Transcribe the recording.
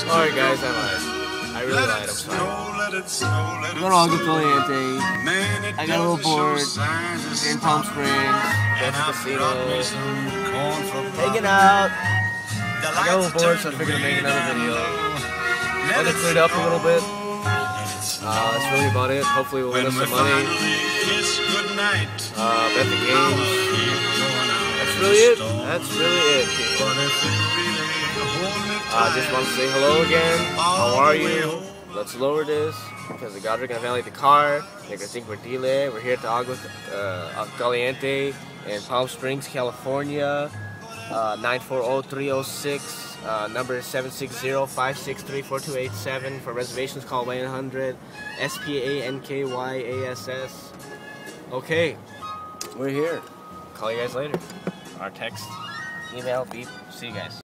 Alright guys, I lied. I really lied, I'm sorry. I'm going to Agua Caliente. I got a little bored. In Palm Springs. That's the casino. Hanging out. I got a little bored, so I figured I'd make another video. Let it clear up a little bit. That's really about it. Hopefully we'll win us some money. Bet the games. That's really it. That's really it, people. I just want to say hello again. How are you? Let's lower this because the guys are going to violate the car. They're going to think we're dealing. We're here at the Agua Caliente in Palm Springs, California. 940-306. Number is 760-563-4287. For reservations, call 1-800 SPANKYASS. Okay, we're here. Call you guys later. Or text, email, beep. See you guys.